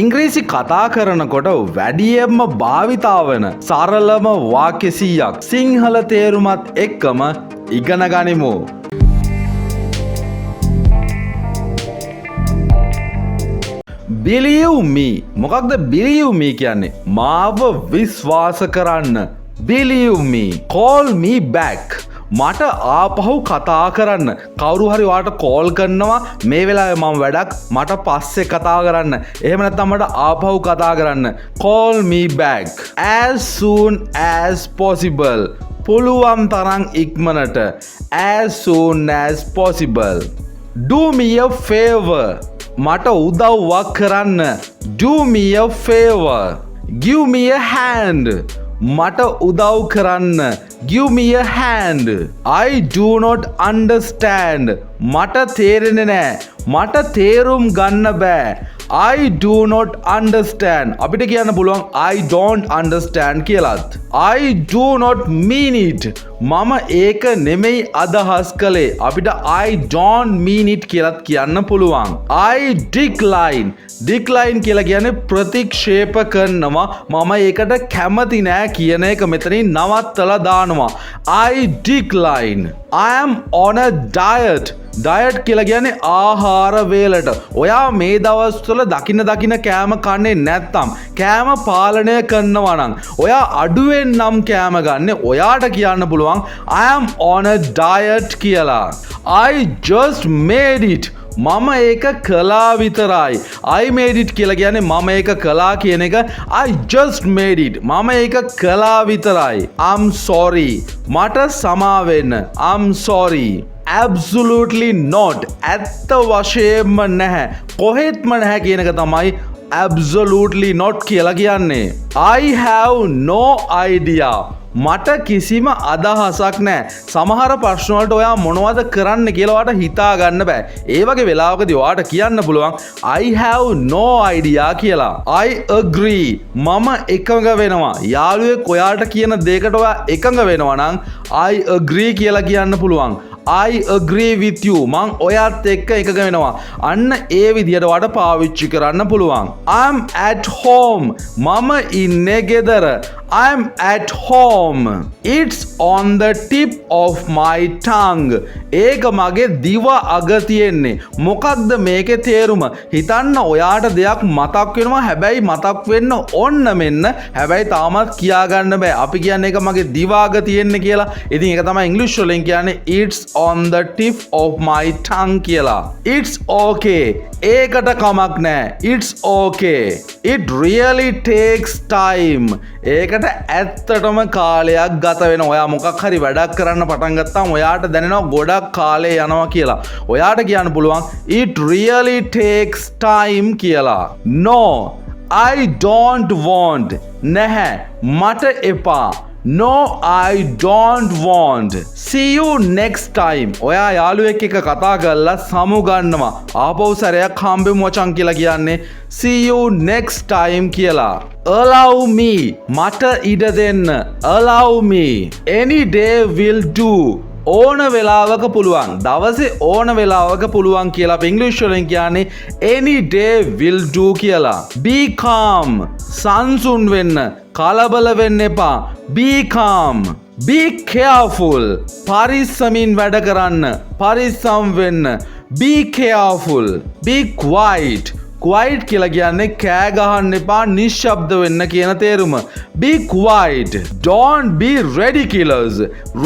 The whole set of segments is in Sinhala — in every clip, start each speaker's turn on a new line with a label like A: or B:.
A: ඉංග්‍රීසි කතා කරනකොට වැඩියෙන්ම භාවිතා වන සරලම වාක්‍ය 100ක් සිංහල තේරුමත් එක්කම ඉගෙන ගනිමු. Believe me. මොකක්ද believe me කියන්නේ? මාව විශ්වාස කරන්න. Believe me. Call me back. මට ආපහු කතා කරන්න. කවුරු හරි ඔයාට කෝල් කරනවා මේ වෙලාවේ මම වැඩක් මට පස්සේ කතා කරන්න. එහෙම නැත්නම් මට ආපහු කතා කරන්න. Call me back as soon as possible. පුළුවන් තරම් ඉක්මනට. As soon as possible. Do me a favor. මට උදව්වක් කරන්න. Do me a favor. Give me a hand. මට උදව් කරන්න. Give me a hand. I do not understand. මට තේරෙන්නේ නැහැ. මට තේරුම් ගන්න බෑ. I do not understand. අපිට කියන්න පුළුවන් I don't understand කියලාත්. I do not mean it. මම ඒක නෙමෙයි අදහස් කළේ. අපිට I don't mean it කියලාත් කියන්න පුළුවන්. I decline. Decline කියලා කියන්නේ ප්‍රතික්ෂේප කරනවා. මම ඒකට කැමති නෑ කියන එක මෙතනින් නවත්තලා දානවා. I decline. I am on a diet. Diet කියලා කියන්නේ ආහාර වේලට. ඔයා මේ දවස්වල දකින්න කෑම කන්නේ නැත්තම් කෑම පාලනය කරනවා නම් ඔයා අඩුවෙන් නම් කෑම ගන්න ඔයාට කියන්න පුළුවන් I am on a diet කියලා. I just made it. මම ඒක කළා විතරයි. I made it කියලා කියන්නේ මම ඒක කළා කියන එක. I just made it. මම ඒක කළා විතරයි. I'm sorry. මට සමා වෙන්න. I'm sorry. Absolutely not. ඇත්ත වශයෙන්ම නැහැ. කොහෙත්ම නැහැ කියන එක තමයි absolutely not කියලා කියන්නේ. I have no idea. මට කිසිම අදහසක් නැහැ. සමහර ප්‍රශ්න වලට ඔයා මොනවද කරන්න කියලා ඔයාට හිතා ගන්න බෑ. ඒ වගේ වෙලාවකදී ඔයාට කියන්න පුළුවන් I have no idea කියලා. I agree. මම එකඟ වෙනවා. යාළුවෙක් ඔයාට කියන දෙයකට ඔයා එකඟ වෙනවා නම් I agree කියලා කියන්න පුළුවන්. I agree with you. මං ඔයාත් එක්ක එකඟ වෙනවා. අන්න ඒ විදිහට වඩ පාවිච්චි කරන්න පුළුවන්. I'm at home. මම ඉන්නේ ගෙදර. I'm at home. It's on the tip of my tongue. ඒක මගේ දිව අග තියෙන්නේ. මොකක්ද මේකේ තේරුම? හිතන්න ඔයාට දෙයක් මතක් වෙනවා. හැබැයි මතක් වෙන්න ඕන්න මෙන්න. හැබැයි තාමත් කියා ගන්න බෑ. අපි කියන්නේ ඒක මගේ දිව අග තියෙන්නේ කියලා. ඉතින් ඒක තමයි ඉංග්‍රීසි වලින් කියන්නේ it's on the tip of my tongue කියලා. It's okay. ඒකට කමක් නෑ. It's okay. It really takes time. ඒකට ඇත්තටම කාලයක් ගත වෙනවා. ඔයා මොකක් හරි වැඩක් කරන්න පටන් ගත්තාම ඔයාට දැනෙනවා ගොඩක් කාලය යනවා කියලා. ඔයාට කියන්න පුළුවන් it really takes time කියලා. No, I don't want. නැහැ. මට එපා. No, I don't want. See you next time. ඔයා යාළුවෙක් එක්ක කතා කරලා සමු ගන්නවා. ආපහු සැරයක් හම්බෙමු මචං කියලා කියන්නේ see you next time කියලා. Allow me. මට ඉඩ දෙන්න. Allow me. Any day will do. ඕන වෙලාවක පුළුවන්. දවසේ ඕන වෙලාවක පුළුවන් කියලා අපි ඉංග්‍රීසි වලින් කියන්නේ any day will do කියලා. Be calm. සංසුන් වෙන්න. කලබල වෙන්න එපා. Be calm. Be careful. පරිස්සමින් වැඩ කරන්න. පරිස්සම් වෙන්න. Be careful. Be quiet. quiet කියලා කියන්නේ කෑ ගහන්න එපා නිශ්ශබ්ද වෙන්න කියන තේරුම. Be quiet. Don't be ridiculous.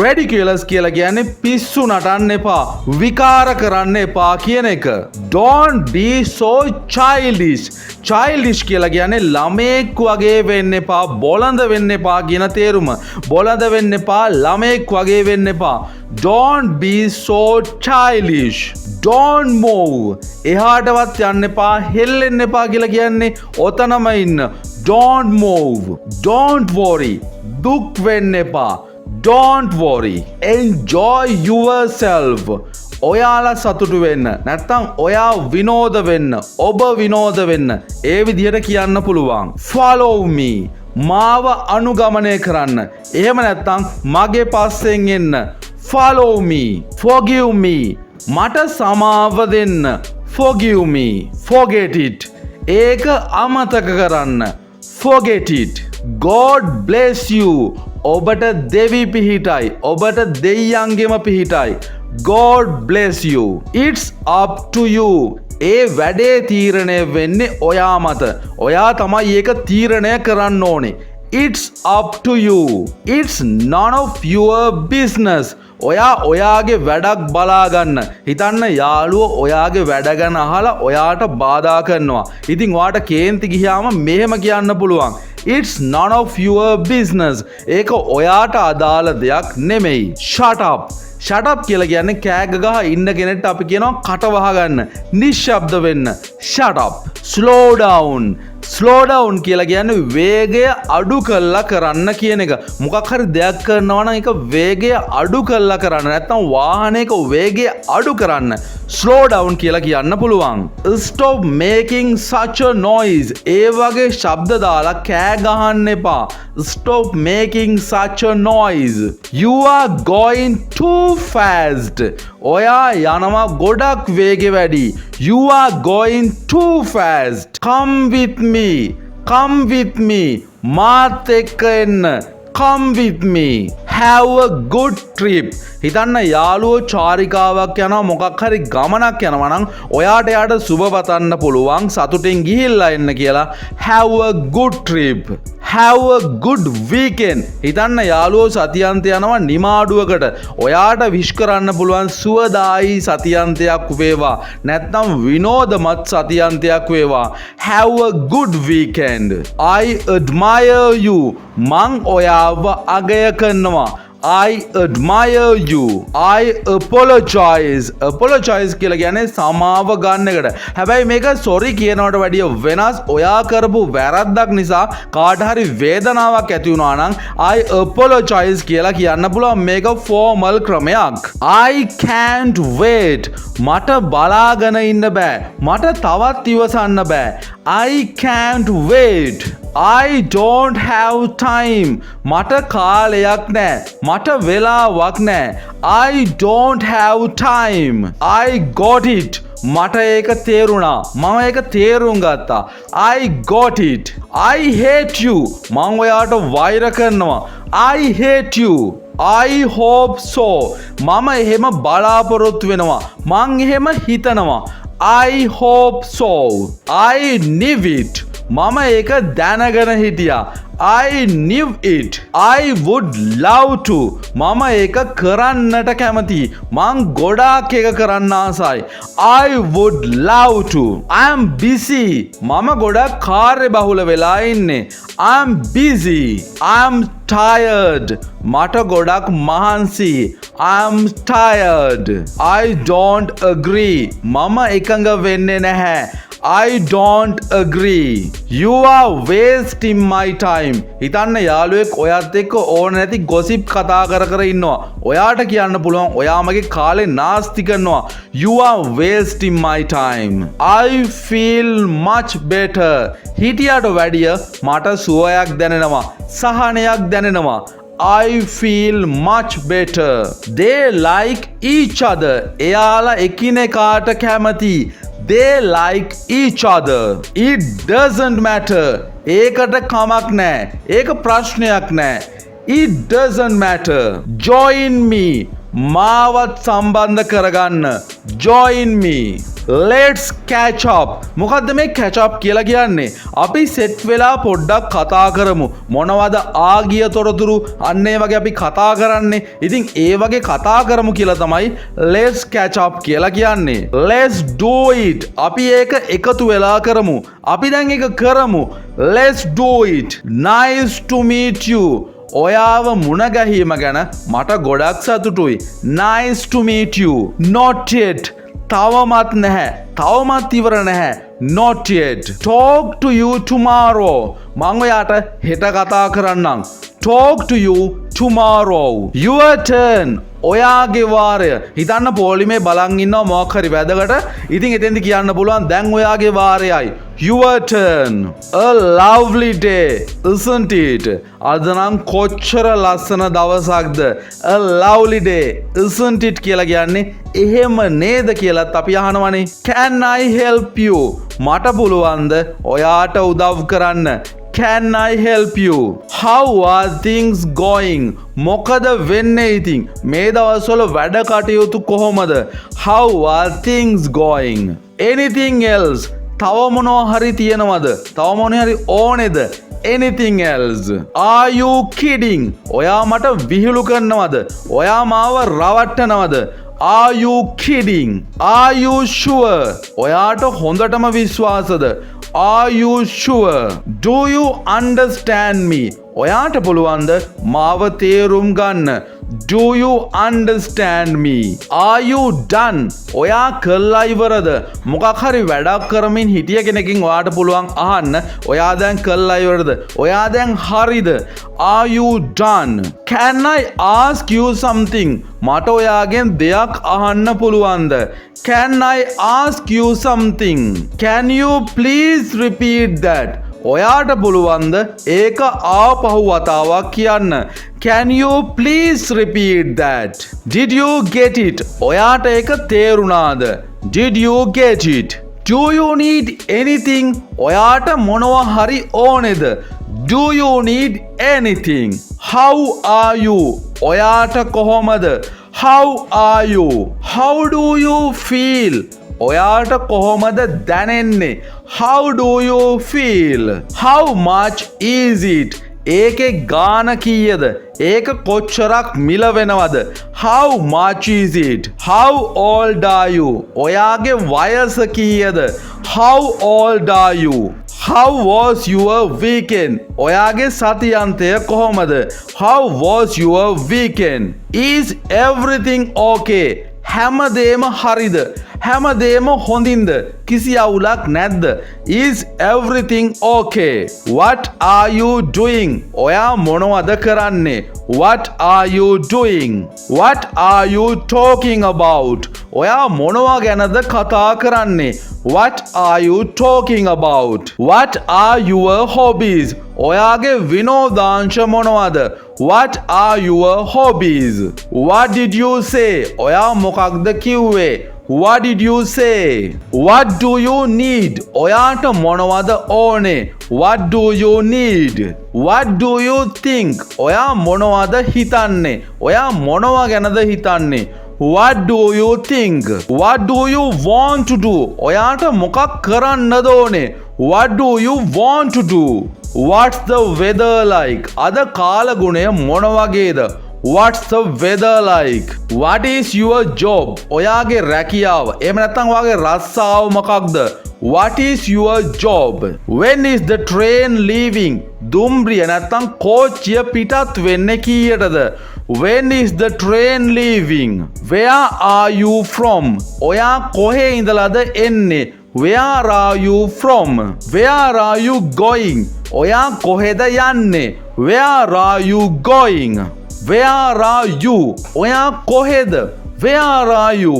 A: Ridiculous කියලා කියන්නේ පිස්සු නටන්න එපා. විකාර කරන්න එපා කියන එක. Don't be so childish. Childish කියලා කියන්නේ ළමෙක් වගේ වෙන්න එපා. බොළඳ වෙන්න එපා කියන තේරුම. බොළඳ වෙන්න එපා. ළමෙක් වගේ වෙන්න එපා. Don't be so childish. Don't move. එහාටවත් යන්න එපා. හෙල්ලෙන්න එපා කියලා කියන්නේ ඔතනම ඉන්න. Don't move. Don't worry. දුක් වෙන්න එපා. Don't worry. Enjoy yourself. ඔයාලා සතුටු වෙන්න. නැත්තම් ඔයා විනෝද වෙන්න. ඔබ විනෝද වෙන්න. ඒ විදිහට කියන්න පුළුවන්. Follow me. මාව අනුගමනය කරන්න. එහෙම නැත්තම් මගේ පස්සෙන් එන්න. Follow me. Forgive me. මට සමාව දෙන්න. Forgive me. Forget it. ඒක අමතක කරන්න. Forget it. God bless you. ඔබට දෙවි පිහිටයි. ඔබට දෙයියන්ගෙම පිහිටයි. God bless you. It's up to you. ඒ වැඩේ තීරණය වෙන්නේ ඔයා මත. ඔයා තමයි ඒක තීරණය කරන්න ඕනේ. It's up to you. It's none of your business. ඔයා ඔයාගේ වැඩක් බලාගන්න. හිතන්න යාළුවෝ ඔයාගේ වැඩ ගැන අහලා ඔයාට බාධා කරනවා. ඉතින් ඔයාට කේන්ති ගියාම මෙහෙම කියන්න පුළුවන්. It's none of your business. ඒක ඔයාට අදාළ දෙයක් නෙමෙයි. Shut up. Shut up කියලා කියන්නේ කෑග ගහ ඉන්න කෙනෙක්ට අපි කියනවා කට වහගන්න. නිශ්ශබ්ද වෙන්න. Shut up. Slow down. Slow down කියලා කියන්නේ වේගය අඩු කරලා කරන්න කියන එක. මොකක් හරි දෙයක් කරනවා නම් ඒක වේගය අඩු කරලා කරන්න. නැත්නම් වාහනයක වේගය අඩු කරන්න. Slow down කියලා කියන්න පුළුවන්. Stop making such a noise. ඒ වගේ ශබ්ද දාලා කෑ ගහන්න එපා. Stop making such a noise. You are going too fast. ඔයා යනවා ගොඩක් වේගෙ වැඩි. You are going too fast. Come with me. Come with me. මාත් එක්ක එන්න. Come with me. Have a good trip. හිතන්න යාළුවෝ චාරිකාවක් යනවා මොකක් හරි ගමනක් යනවා නම් ඔයාට යාට සුබ පතන්න පුළුවන් සතුටින් ගිහිල්ලා එන්න කියලා. Have a good trip. Have a good weekend. හිතන්න යාළුවෝ සතියන්ත යනවා නිමාඩුවකට. ඔයාට විශ් කරන්න පුළුවන් සුවදායි සතියන්තයක් වේවා. නැත්නම් විනෝදමත් සතියන්තයක් වේවා. Have a good weekend. I admire you. මං ඔයාව අගය කරනවා. I admire you. I apologize. Apologize කියලා කියන්නේ සමාව ගන්න එකට. හැබැයි මේක sorry කියනවට වැඩිය වෙනස්. ඔයා කරපු වැරද්දක් නිසා කාට හරි වේදනාවක් ඇති වුණා නම් I apologize කියලා කියන්න පුළුවන්. මේක formal ක්‍රමයක්. I can't wait. මට බලාගෙන ඉන්න බෑ. මට තවත් ඉවසන්න බෑ. I can't wait. I don't have time. මට කාලයක් නෑ. මට වෙලාවක් නෑ. I don't have time. I got it. මට ඒක තේරුණා. මම ඒක තේරුම් ගත්තා. I got it. I hate you. මං ඔයාට වෛර කරනවා. I hate you. I hope so. මම එහෙම බලාපොරොත්තු වෙනවා. මං එහෙම හිතනවා. I hope so. I knew it. මම ඒක දැනගෙන හිටියා. I knew it. I would love to. මම ඒක කරන්නට කැමතියි. මං ගොඩාක් ඒක කරන්න ආසයි. I would love to. I'm busy. මම ගොඩක් කාර්යබහුල වෙලා ඉන්නේ. I'm busy. I'm tired. මට ගොඩක් මහන්සි. I'm tired. I don't agree. මම එකඟ වෙන්නේ නැහැ. I don't agree. You are wasting my time. හිතන්න යාළුවෙක් ඔයත් එක්ක ඕන නැති gossip කතා කර ඉන්නවා. ඔයාට කියන්න පුළුවන් ඔයා මගේ කාලේ නාස්ති කරනවා. You are wasting my time. I feel much better. හිටියට වැඩිය මට සුවයක් දැනෙනවා. සහනයක් දැනෙනවා. I feel much better. They like each other. එයාලා එකිනෙකාට කැමති. They like each other. It doesn't matter. ඒකට කමක් නෑ. ඒක ප්‍රශ්නයක් නෑ. It doesn't matter. Join me. මාවත් සම්බන්ධ කරගන්න. Join me. Let's catch up. මොකද්ද මේ catch up කියලා කියන්නේ? අපි සෙට් වෙලා පොඩ්ඩක් කතා කරමු. මොනවද ආගිය තොරතුරු අන්න ඒ වගේ අපි කතා කරන්නේ. ඉතින් ඒ වගේ කතා කරමු කියලා තමයි let's catch up කියලා කියන්නේ. Let's do it. අපි ඒක එකතු වෙලා කරමු. අපි දැන් ඒක කරමු. Let's do it. Nice to meet you. ඔයාව මුණ ගැහිම ගැන මට ගොඩක් සතුටුයි. Nice to meet you. Not yet. තවමත් නැහැ. තවමත් ඉවර නැහැ. Not yet. Talk to you tomorrow. මං ඔයාට හෙට කතා කරන්නම්. talk to you tomorrow. Your turn. ඔයාගේ වාරය. හිතන්න පොලිමේ බලන් ඉන්නවා මොකක් හරි වැදගට. ඉතින් එතෙන්දි කියන්න පුළුවන් දැන් ඔයාගේ වාරයයි. Your turn. A lovely day, isn't it? අද නම් කොච්චර ලස්සන දවසක්ද. A lovely day, isn't it කියලා කියන්නේ එහෙම නේද කියලාත් අපි අහනවනේ. Can I help you? මට පුළුවන්ද ඔයාට උදව් කරන්න? Can I help you? How are things going? මොකද වෙන්නේ ඉතින්? මේ දවස්වල වැඩ කටයුතු කොහොමද? How are things going? Anything else? තව මොනවා හරි තියෙනවද? තව මොනවා හරි ඕනේද? Anything else? Are you kidding? ඔයා මට විහිළු කරනවද? ඔයා මාව රවට්ටනවද? Are you kidding? Are you sure? ඔයාට හොඳටම විශ්වාසද? Are you sure? Do you understand me? ඔයාට පුළුවන්ද මාව තේරුම් ගන්න? Do you understand me? Are you done? ඔයා කළා ඉවරද? මොකක් හරි වැඩක් කරමින් හිටිය කෙනකින් ඔයාට පුළුවන් අහන්න ඔයා දැන් කළා ඉවරද? ඔයා දැන් හරිද? Are you done? Can I ask you something? මට ඔයාගෙන් දෙයක් අහන්න පුළුවන්ද? Can I ask you something? Can you please repeat that? ඔයාට පුළුවන්ද ඒක ආපහු වතාවක් කියන්න? Can you please repeat that? Did you get it? ඔයාට ඒක තේරුණාද? Did you get it? Do you need anything? ඔයාට මොනවා හරි ඕනේද? Do you need anything? How are you? ඔයාට කොහොමද? How are you? How do you feel? ඔයාට කොහොමද දැනෙන්නේ? How do you feel? How much is it? ඒකේ ගාන කීයද? ඒක කොච්චරක් මිල වෙනවද? How much is it? How old are you? ඔයාගේ වයස කීයද? How old are you? How was your weekend? ඔයාගේ සතියන්තය කොහොමද? How was your weekend? Is everything okay? හැමදේම හරිද? හැමදේම හොඳින්ද? කිසි අවුලක් නැද්ද? Is everything okay? What are you doing? ඔයා මොනවද කරන්නේ? What are you doing? What are you talking about? ඔයා මොනවා ගැනද කතා කරන්නේ? What are you talking about? What are your hobbies? ඔයාගේ විනෝදාංශ මොනවද? What are your hobbies? What did you say? ඔයා මොකක්ද කිව්වේ? What did you say? What do you need? ඔයාට මොනවද ඕනේ? What do you need? What do you think? ඔයා මොනවද හිතන්නේ? ඔයා මොනවා ගැනද හිතන්නේ? What do you think? What do you want to do? ඔයාට මොකක් කරන්නද ඕනේ? What do you want to do? What's the weather like? අද කාලගුණය මොන වගේද? What's the weather like? What is your job? ඔයාගේ රැකියාව. එහෙම නැත්නම් ඔයාගේ රස්සාව මොකක්ද? What is your job? When is the train leaving? දුම්රිය නැත්නම් කෝච්චිය පිටත් වෙන්නේ කීයටද? When is the train leaving? Where are you from? ඔයා කොහේ ඉඳලාද එන්නේ? Where are you from? Where are you going? ඔයා කොහෙද යන්නේ? Where are you going? Where are you? ඔයා කොහෙද? Where are you?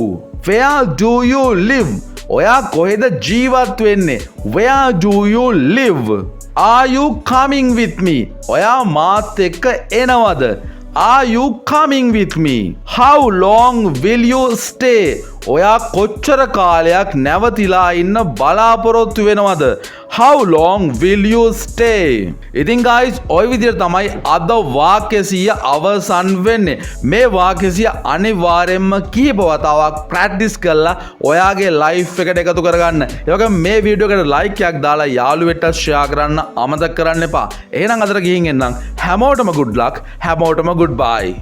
A: Where do you live? ඔයා කොහෙද ජීවත් වෙන්නේ? Where do you live? Are you coming with me? ඔයා මාත් එක්ක එනවද? Are you coming with me? How long will you stay? ඔයා කොච්චර කාලයක් නැවතිලා ඉන්න බලාපොරොත්තු වෙනවද? How long will you stay? ඉතින් guys ඔය විදිහට තමයි අද වාක්‍ය 100 අවසන් වෙන්නේ. මේ වාක්‍ය 100 අනිවාර්යයෙන්ම කීප වතාවක් ප්‍රැක්ටිස් කරලා ඔයාගේ ලයිෆ් එකට එකතු කරගන්න. ඒ වගේම මේ වීඩියෝ එකට ලයික් එකක් දාලා යාළුවෙක්ට ෂෙයා කරන්න අමතක කරන්න එපා. එහෙනම් අදට ගිහින් එන්නම්. හැමෝටම good luck. හැමෝටම goodbye.